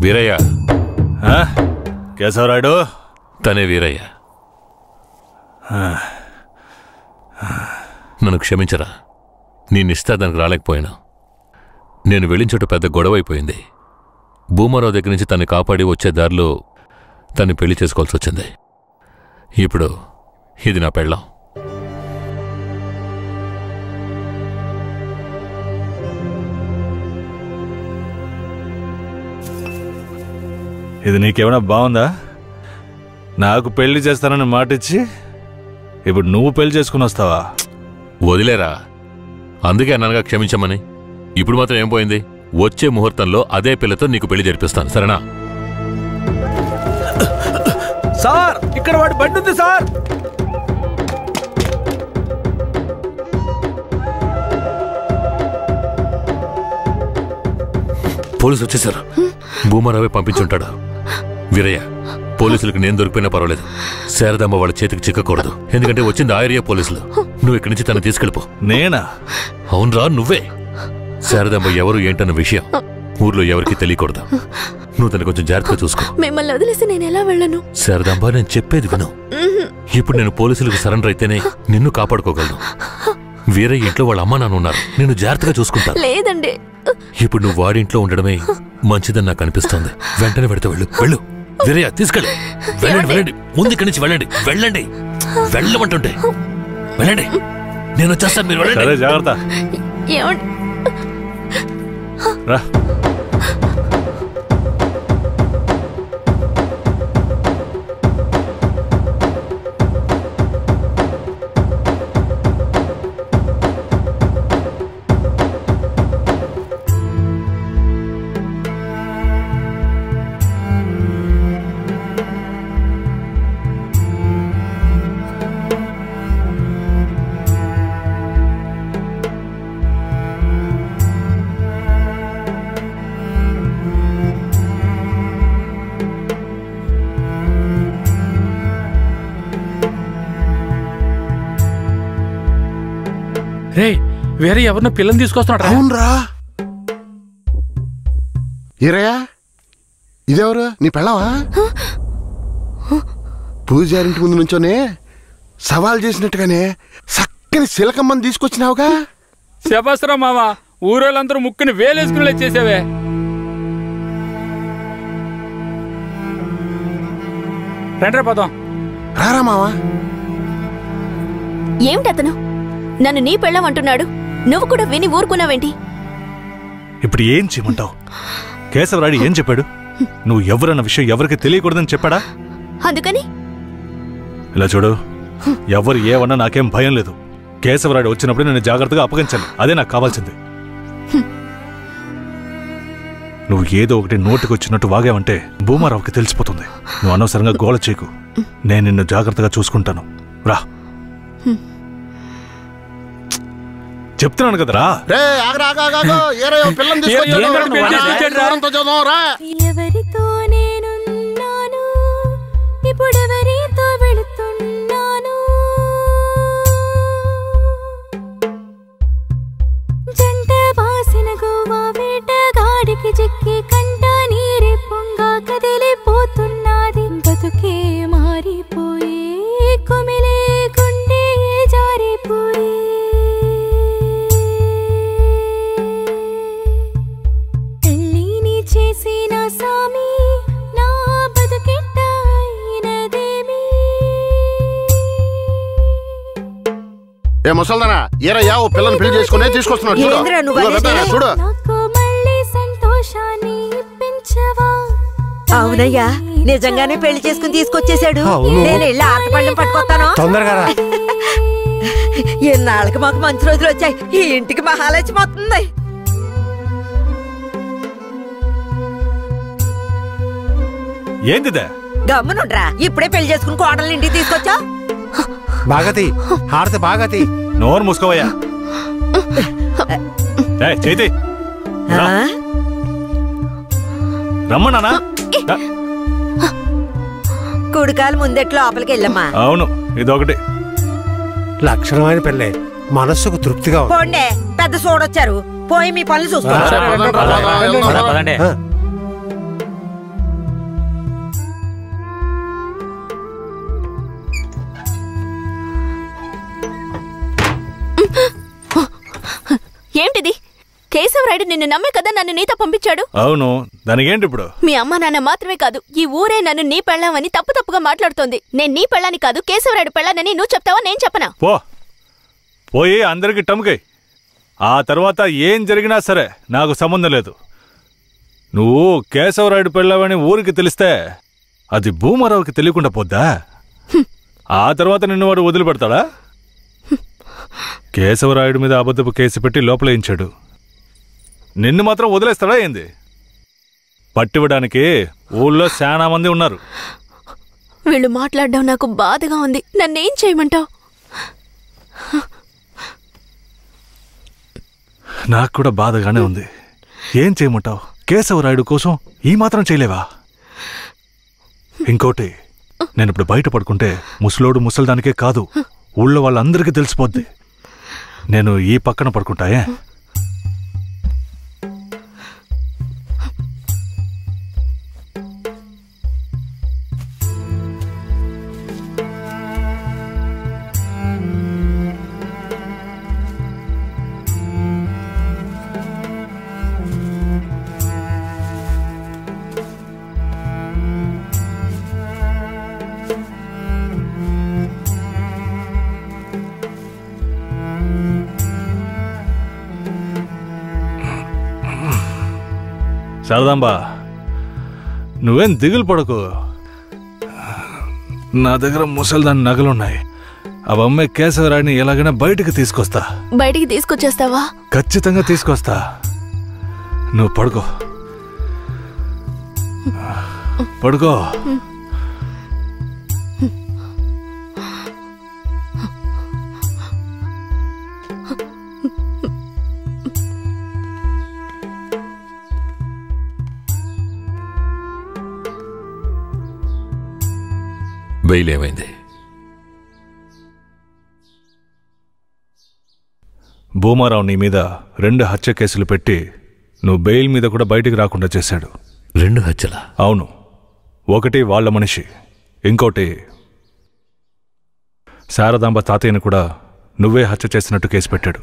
వీరయ్య. కేశవరాయుడు తనే వీరయ్య. నన్ను క్షమించరా, నేనిస్తా దానికి రాలేకపోయినా. నేను వెళ్ళిన చోట పెద్ద గొడవ అయిపోయింది. భూమారావు దగ్గర నుంచి తన్ని కాపాడి వచ్చే దారిలో తన్ని పెళ్లి చేసుకోవాల్సి వచ్చింది. ఇప్పుడు ఇది నా పెళ్ళాం. ఇది నీకేమైనా బాగుందా? నాకు పెళ్లి చేస్తానని మాటిచ్చి ఇప్పుడు నువ్వు పెళ్లి చేసుకుని వస్తావా? వదిలేరా, అందుకే అన్నగా క్షమించమని. ఇప్పుడు మాత్రం ఏం పోయింది? వచ్చే ముహూర్తంలో అదే పిల్లతో నీకు పెళ్లి జరిపిస్తాను, సరేనా? సార్, ఇక్కడ వాడి బండి ఉంది సార్. పోలీసులు వచ్చేసారు. భూమారావే పంపించుంటాడు. వీరయ్య, పోలీసులకు నేను దొరికిపోయినా పర్వాలేదు, శారదమ్మ వాళ్ళ చేతికి చిక్కకూడదు. ఎందుకంటే వచ్చింది ఆ ఏరియా పోలీసులు. నువ్వు ఇక్కడి నుంచి తను తీసుకెళ్ళిపో. నేనా? అవునరా, నువ్వే. శారదమ్మ ఎవరు ఏంటన్న విషయం ఊర్లో ఎవరికి తెలియకూడదు. నువ్వు తను కొంచెం జాగ్రత్తగా చూసుకో. మిమ్మల్ని వదిలేసి నేను ఎలా వెళ్ళను? శారదమ్మ, నేను చెప్పేది విను. ఇప్పుడు నేను పోలీసులకు సరెండర్ అయితేనే నిన్ను కాపాడుకోగలను. వీరయ్య ఇంట్లో వాళ్ళ అమ్మ నాన్న ఉన్నారు, నేను జాగ్రత్తగా చూసుకుంటా. లేదండి, ఇప్పుడు నువ్వు వాడింట్లో ఉండడమే మంచిదని నాకు అనిపిస్తోంది. వెంటనే పెడితే వెళ్ళు. వెళ్ళు వీరయ్య, తీసుకెళ్ళు. వెళ్ళండి, వెళ్ళండి, ముందు ఇక్కడి నుంచి వెళ్ళండి. వెళ్ళండి, వెళ్ళమంటుంటే వెళ్ళండి. నేను వచ్చేస్తాను, మీరు వెళ్ళండి. జాగ్రత్త. రా. రే, వేరే ఎవరినో పిల్లని తీసుకొస్తున్నాడు. అవునరా. ఈరయ్యా, ఇదెవరు? నీ పెళ్ళావా? పూజారింటి ముందు నుంచోనే సవాల్ చేసినట్టుగానే చక్కని శిలకమ్మని తీసుకొచ్చినావుగా. శభాస్రా మామ, ఊరోళ్ళందరూ ముక్కుని వేలేసుకుని చేసావే. రండి పదం. రారా మావా. ఏమిటి అతను నన్ను నీ పెళ్ళమంటున్నాడు? నువ్వు కూడా విని ఊరుకున్నావేంటి? ఇప్పుడు ఏం చేయమంటావు? కేశవరాయుడు ఏం చెప్పాడు? నువ్వు ఎవరన్న విషయం ఎవరికి తెలియకూడదని చెప్పాడా? అందుకని ఇలా చూడు, ఎవరు ఏమన్నా నాకేం భయం లేదు. కేశవరాయుడు వచ్చినప్పుడు నేను జాగ్రత్తగా అప్పగించాలి, అదే నాకు కావాల్సింది. నువ్వు ఏదో ఒకటి నోటికొచ్చినట్టు వాగావంటే భూమారావుకి తెలిసిపోతుంది. నువ్వు అనవసరంగా గోల చేయకు. నేను నిన్ను జాగ్రత్తగా చూసుకుంటాను. రా, చెప్తున్నాను కదరా. ఎవరితో నేనున్నాను, ఇప్పుడెవరితో వెళుతున్నాను? జంట బాసిన గోవా వేటగాడికి చిక్కి కంట నీరే పొంగా కదిలిపోతున్నది. బతుకే మారిపోయి కుమిలే గుండె జారిపోయి చేసిన సామి నా బతుకెట్ట అయినదేమి? ఏ ముసల్దానా, ఏరయ్యా ఓ పిల్లని పెళ్లి చేసుకునే తీసుకొస్తున్నాడు. చూడు. నాకు మళ్ళీ సంతోషాన్ని పెంచవా? అవునయ్యా, నిజంగానే పెళ్లి చేసుకుని తీసుకొచ్చేసాడు. నేను వెళ్ళి ఆటపళ్ళం పట్టుకొస్తాను. తొందరగా. ఎన్నాళ్ళకి మాకు మంచి రోజులు వచ్చాయి. ఈ ఇంటికి మహాలక్ష్మి వస్తుంది. ఏందిదే? గమ్మునుండ్రా, ఇప్పుడే పెళ్లి చేసుకుని కోడలు ఇంటికి తీసుకొచ్చా. బాగతి హారతి బాగతి. నోరు మూసుకోవయ్యా. చేతి రమ్మన్నానా? కుడికాలు ముందెట్లో లోపలికి వెళ్ళమ్మా. అవును, ఇదొకటి లక్షణమైన పెళ్ళే, మనస్సుకు తృప్తిగా. పోండే, పెద్ద సోడొచ్చారు. పోయి మీ పనులు చూసుకోండి. ఏంటిది? కేశవరాయుడు నిన్ను నమ్మే కదా నన్ను నీతో పంపించాడు. అవును, దానికేంటి ఇప్పుడు? మీ అమ్మ నాన్న మాత్రమే కాదు, ఈ ఊరే నన్ను నీ పెళ్ళామని తప్పుగా మాట్లాడుతోంది. నేను నీ పెళ్ళాని కాదు, కేశవరాయుడు పెళ్ళానని నువ్వు చెప్తావా, నేను చెప్పనా? పోయి అందరికి టమ్కై. ఆ తర్వాత ఏం జరిగినా సరే నాకు సంబంధం లేదు. నువ్వు కేశవరాయుడు పెళ్ళావని ఊరికి తెలిస్తే అది భూమారావుకి తెలియకుండా పోద్దా? ఆ తర్వాత నిన్ను వాడు వదిలిపెడతాడా? కేశవరాయుడు మీద అబద్ధపు కేసు పెట్టి లోపలేయించాడు. నిన్ను మాత్రం వదిలేస్తాడా ఏంది? పట్టివ్వడానికి ఊళ్ళో చాలా మంది ఉన్నారు. వీళ్ళు మాట్లాడడం నాకు బాధగా ఉంది. నన్నేం చేయమంటావు? నాకు కూడా బాధగానే ఉంది. ఏం చేయమంటావు? కేశవరాయుడు కోసం ఈ మాత్రం చేయలేవా? ఇంకోటి, నేను ఇప్పుడు బయట పడుకుంటే ముసలోడు ముసల్దానికే కాదు, ఊళ్ళో వాళ్ళందరికీ తెలిసిపోద్ది. నేను ఈ పక్కన పడుకుంటాయే. శారదాంబా, నువ్వేం దిగులు పడకు. నా దగ్గర ముసల్దాని నగలున్నాయి. అవమ్మే కేశవరాయుడిని ఎలాగైనా బయటికి తీసుకొస్తా. బయటికి తీసుకొచ్చేస్తావా? ఖచ్చితంగా తీసుకొస్తా. నువ్వు పడుకో, పడుకో. బెయిల్ ఏమైంది? భూమారావు నీ మీద 2 హత్య కేసులు పెట్టి నువ్వు బెయిల్ మీద కూడా బయటికి రాకుండా చేశాడు. 2 హత్యలా? అవును. ఒకటి వాళ్ళ మనిషి, ఇంకోటి శారదాంబ తాతయ్యను కూడా నువ్వే హత్య చేసినట్టు కేసు పెట్టాడు.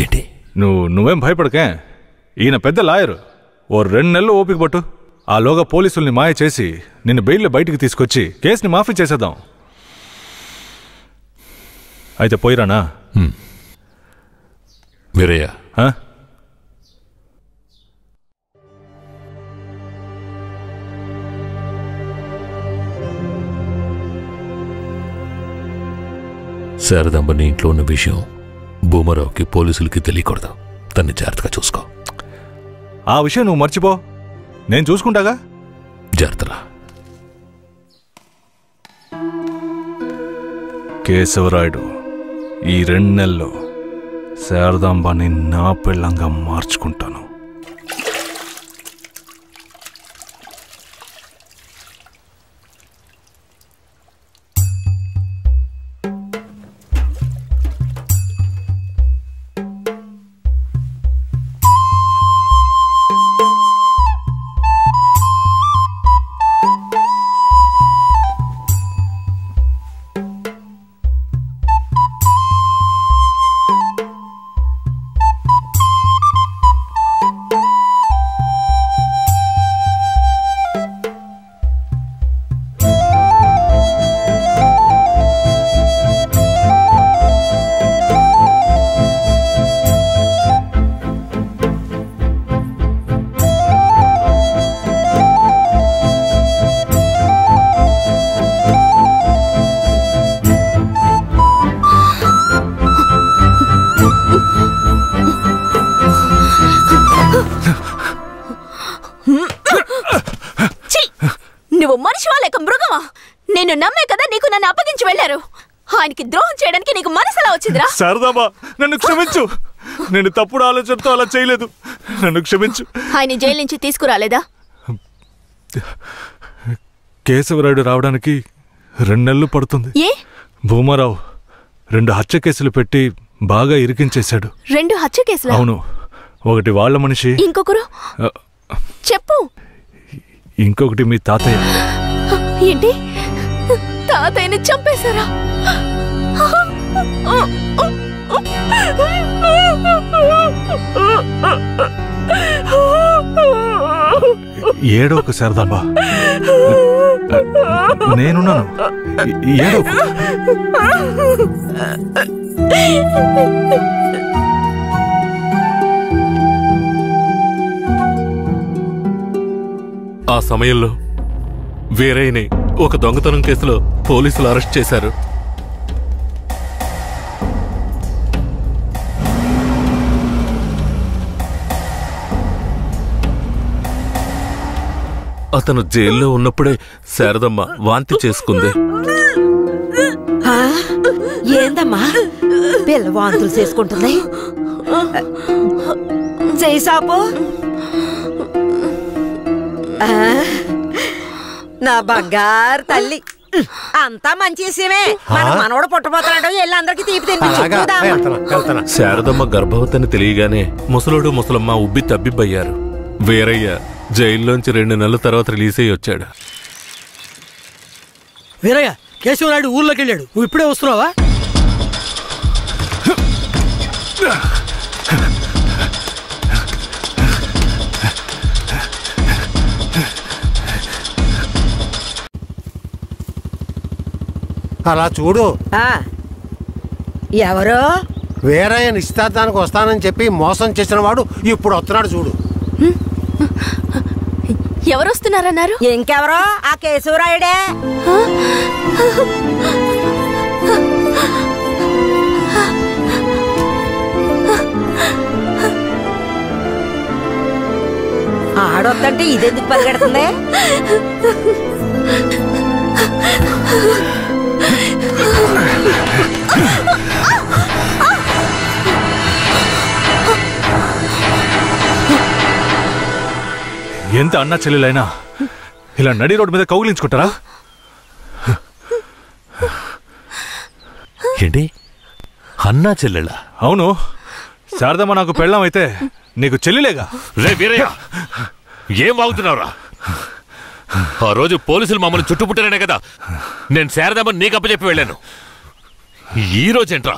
ఏంటి? నువ్వేం భయపడకే. ఈయన పెద్ద లాయరు. ఓ 2 నెలలు ఓపిక పట్టు. ఆలోగా పోలీసుల్ని మాయ చేసి నిన్ను బెయిల్లో బయటికి తీసుకొచ్చి కేసుని మాఫీ చేసేద్దాం. అయితే పోయిరానా? వీరయ్య, శారదాంబ నీ ఇంట్లో ఉన్న విషయం భూమారావుకి పోలీసులకి తెలియకూడదు. తన్ని జాగ్రత్తగా చూసుకో. ఆ విషయం నువ్వు మర్చిపో, నేను చూసుకుంటాగా. జాగ్రత్తరా. కేశవరాయుడు ఈ 2 నెలల్లో శారదాంబాని నా పెళ్ళంగా మార్చుకుంటాను. నేను నమ్మే కదా నీకు నన్ను అప్పగించి వెళ్ళారు. ఆయనకి ద్రోహం చేయడానికి నీకు మనసులా వచ్చిందిరా? శారదాంబా, నన్ను క్షమించు. నేను తప్పుడు ఆలోచనతో అలా చేయలేదు. నన్ను క్షమించు. ఆయన జైలు నుంచి తీసుకురాలేదా? కేశవరాయుడు రావడానికి 2 నెలలు పడుతుంది. ఏ? భూమారావు 2 హత్య కేసులు పెట్టి బాగా ఇరికించేశాడు. 2 హత్య కేసులు? అవును. ఒకటి వాళ్ళ మనిషి, ఇంకొకరు చెప్పు. ఇంకొకటి మీ తాతయ్య. ఏంటి? తాతయ్యని చంపేశారా? ఏడోకు శారదాంబా, నేనున్నాను. ఏడోకు. ఆ సమయంలో వేరేని ఒక దొంగతనం కేసులో పోలీసులు అరెస్ట్ చేశారు. అతను జైల్లో ఉన్నప్పుడే శారదమ్మ వాంతి చేసుకుంది. ఏందమ్మా పిల్ల వాంతులు చేసుకుంటుంది? చేసాపు నా బంగారు తల్లి, అంతా మంచి విషయమే. మన మనవడు పుట్టబోతున్నాడు, వెళ్ళి అందరికి తీపి తినిపించు. శారదమ్మ గర్భవతిని తెలియగానే ముసలోడు ముసలమ్మ ఉబ్బి తబ్బిబ్బయ్యారు. వీరయ్య జైల్లోంచి 2 నెలల తర్వాత రిలీజ్ అయ్యి వచ్చాడు. వీరయ్య, కేశవనాయుడు ఊర్లోకి వెళ్ళాడు, నువ్వు ఇప్పుడే వస్తున్నావా? అలా చూడు. ఎవరో వేరే నిశ్చితార్థానికి వస్తానని చెప్పి మోసం చేసిన వాడు ఇప్పుడు వస్తున్నాడు చూడు. ఎవరు వస్తున్నారన్నారు? ఇంకెవరో ఆ కేశవరాయుడే. ఆడొద్దంటే ఇదెందుకు పరిగెడుతుంది? ఎంత అన్నా చెల్లెలైనా ఇలా నడి రోడ్డు మీద కౌగిలించుకుంటారా? ఏంటి అన్నా చెల్లెళ్ళ? అవును, శారదమ్మ నాకు పెళ్ళాం అయితే నీకు చెల్లిలేగా. రే వీరయ్య, ఏం వాగుతున్నావురా? ఆ రోజు పోలీసులు మమ్మల్ని చుట్టుముట్టారనే కదా నేను శారదమ్మని నీకు అప్పచెప్పి వెళ్ళాను. ఈ రోజేంట్రా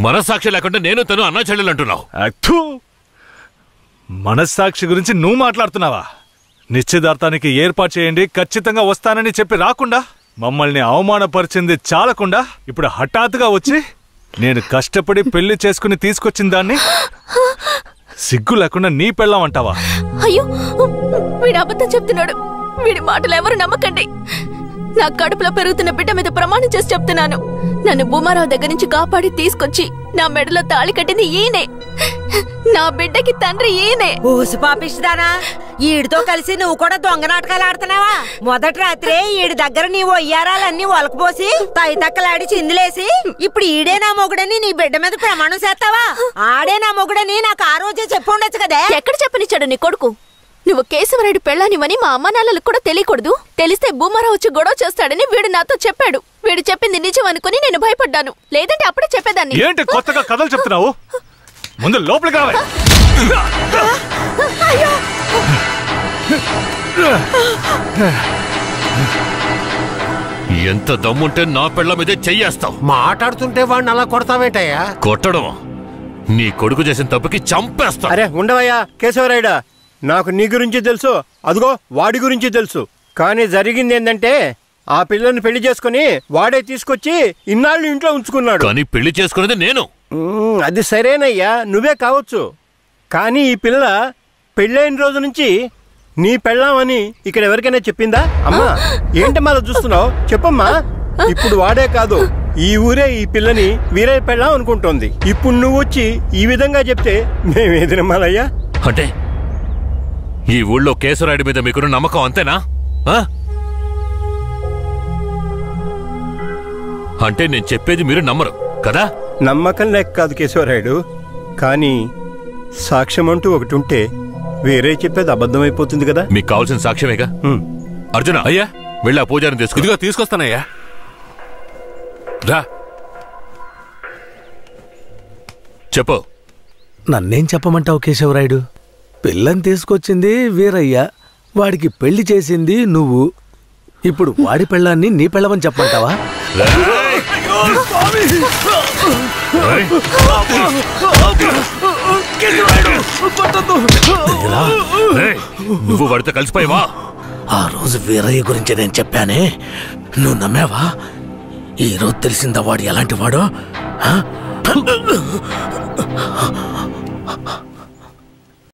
మనస్సాక్షి లేకుండా నేను తను అన్నా చెల్లెలు అంటున్నావు? మనస్సాక్షి గురించి నువ్వు మాట్లాడుతున్నావా? నిశ్చితార్థానికి ఏర్పాటు చేయండి, ఖచ్చితంగా వస్తానని చెప్పి రాకుండా మమ్మల్ని అవమానపరిచింది చాలకుండా ఇప్పుడు హఠాత్తుగా వచ్చి నేను కష్టపడి పెళ్లి చేసుకుని తీసుకొచ్చిన దాన్ని సిగ్గు లేకుండా నీ పెళ్ళాం అంటావా? అయ్యో, వీడు అబద్ధం చెప్తున్నాడు. వీడి మాటలు ఎవరు నమ్మకండి. నా కడుపులో పెరుగుతున్న బిడ్డ మీద ప్రమాణం చేసి చెప్తున్నాను. నన్ను భూమారావు దగ్గర నుంచి కాపాడి తీసుకొచ్చి నా మెడలో తాళి కట్టింది ఈయనే. నా బిడ్డకి తండ్రి ఈయనే. ఊసి పాపిస్తానా? ఈడితో కలిసి నువ్వు కూడా దొంగ నాటకాలు ఆడుతున్నావా? మొదటి రాత్రే ఈడి దగ్గర నీ ఒయ్యారాలన్నీ ఒలకపోసి తైతక్కలాడి చిందులేసి ఇప్పుడు ఈడే నా మొగుడని నీ బిడ్డ మీద ప్రమాణం చేస్తావా? ఆడే నా మొగుడని నాకు ఆ రోజే చెప్పు ఉండొచ్చు కదే. ఎక్కడ చెప్పనిచ్చాడు నీ కొడుకు? నువ్వు కేశవరాయుడు పెళ్ళానివని మా అమ్మ నాన్నలకు కూడా తెలియకూడదు. తెలిస్తే భూమారావు వచ్చి గొడవ చేస్తాడని వీడు నాతో చెప్పాడు. వీడు చెప్పింది నిజం అనుకుని నేను భయపడ్డాను, లేదంటే అప్పుడే చెప్పేదాన్ని. ఏంటి కొత్తగా కథలు చెప్తున్నావు? ముందు లోపలికి రావే. ఎంత దమ్ముంటే నా పెళ్ళ మీదే చెయ్యేస్తావు? మాట్లాడుతుంటే వాడిని అలా కొడతావేంటయ్యా? కొట్టడం నీ కొడుకు చేసిన తప్పుకి చంపేస్తా. అరే ఉండవయ్యా కేశవరాయుడా, నాకు నీ గురించి తెలుసు, అదిగో వాడి గురించి తెలుసు. కానీ జరిగింది ఏంటంటే ఆ పిల్లని పెళ్లి చేసుకుని వాడే తీసుకొచ్చి ఇన్నాళ్ళు ఇంట్లో ఉంచుకున్నాడు. కానీ పెళ్లి చేసుకునేది నేను. అది సరేనయ్యా, నువ్వే కావచ్చు. కానీ ఈ పిల్ల పెళ్ళైన రోజు నుంచి నీ పెళ్ళామని ఇక్కడ ఎవరికైనా చెప్పిందా? అమ్మా ఏంటి మళ్ళీ చూస్తున్నావు? చెప్పమ్మా. ఇప్పుడు వాడే కాదు, ఈ ఊరే ఈ పిల్లని వీరయ్య పెళ్ళాం అనుకుంటోంది. ఇప్పుడు నువ్వు వచ్చి ఈ విధంగా చెప్తే మేమేది నమ్మాలయ్యా? అంటే ఈ ఊళ్ళో కేశవరాయుడి మీద మీకున్న నమ్మకం అంతేనా? అంటే నేను చెప్పేది మీరు నమ్మరు కదా? నమ్మకం లేక కాదు కేశవరాయుడు, కానీ సాక్ష్యం అంటూ ఒకటి ఉంటే వేరే చెప్పేది అబద్ధమైపోతుంది కదా. మీకు కావాల్సిన సాక్ష్యమేగా. అర్జున, అయ్యా వెళ్ళి ఆ పూజారిని తీసుకు. ఇదిగో తీసుకొస్తానయ్యా. రా. చెప్పు. నన్నేం చెప్పమంటావు కేశవరాయుడు? పిల్లని తీసుకొచ్చింది వీరయ్య, వాడికి పెళ్లి చేసింది నువ్వు. ఇప్పుడు వాడి పెళ్ళాన్ని నీ పెళ్ళమని చెప్పమంటావా? నువ్వు వాడితో కలిసిపోయావా? ఆ రోజు వీరయ్య గురించి నేను చెప్పానే, నువ్వు నమ్మావా? ఈ రోజు తెలిసిందా వాడు ఎలాంటి వాడో?